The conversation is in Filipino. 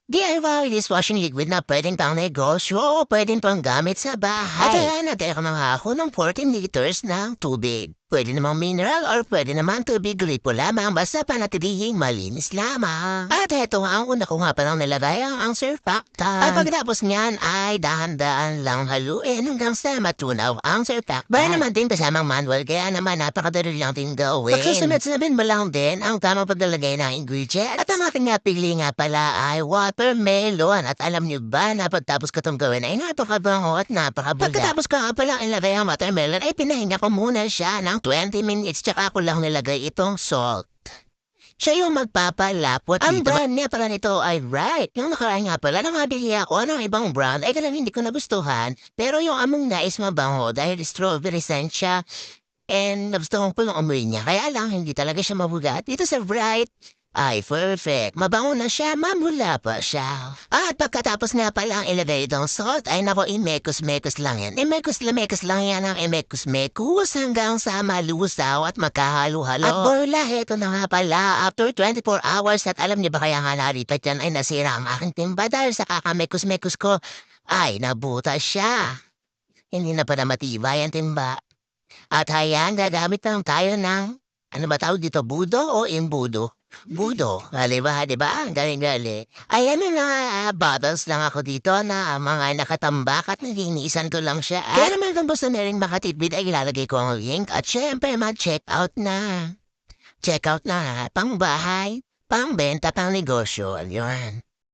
DIY dishwashing liquid na pwedeng pang negosyo o pwedeng pang gamit sa bahay. At ayan, nateka na nga ako ng 14 liters ng tubig. Pwede namang mineral or pwede naman tubig gripo lamang basta panatilihing malinis lamang. At heto nga ang una ko nga palang nilagay ang surfactant. At pagkatapos niyan ay dahan-dahan lang haluin hanggang sa matunaw ang surfactant. Baya naman din kasamang manual kaya naman napakadali lang din gawin. Pagsusunod-sunodin mo lang din ang tamang paglalagay ng ingredient. At ang aking napili nga pala ay watermelon. At alam niyo ba na pagtapos ko itong gawin ay napakabango at napakabula. Pagkatapos ko nga pala ilagay ang watermelon ay pinahinga ko muna siya ng 20 minutes tsaka ako lang nilagay itong salt. Siya yung magpapalapot dito. Ang brand niya pala nito ay Right. Yung nakaraan nga pala, namabili ako ng ibang brand ay kailan hindi ko nagustuhan. Pero yung among nais mabango dahil strawberry scent siya and nagustuhan ko yung amoy niya. Kaya lang hindi talaga siya mabugat. Dito sa Bright ay perfect. Mabango na siya, mamula pa siya. At pagkatapos nga pala ang ilagay itong salt, ay nako, imekos-mekos lang yan. Imekos-lamekos lang yan ang imekos-mekos hanggang sa malusaw at magkahalo-halo. At bola, heto na nga pala, after 24 hours at alam niyo ba kaya nga naripat yan ay nasira ang aking timba dahil sa kakamekos-mekos ko, ay nabuta siya. Hindi na pala matibay ang timba. At hayan, gagamit lang tayo ng, ano ba tawag dito, budo o imbudo? Budo. Di ba? Ang galing-galing. Ayan na nga, bottles lang ako dito na mga nakatambak at nilinisan ko lang siya. Kaya naman kung gusto na rin makatipid ay ilalagay ko ang link at syempre mag-check out na. Check out na, pang bahay, pang benta, pang negosyo. Ayun.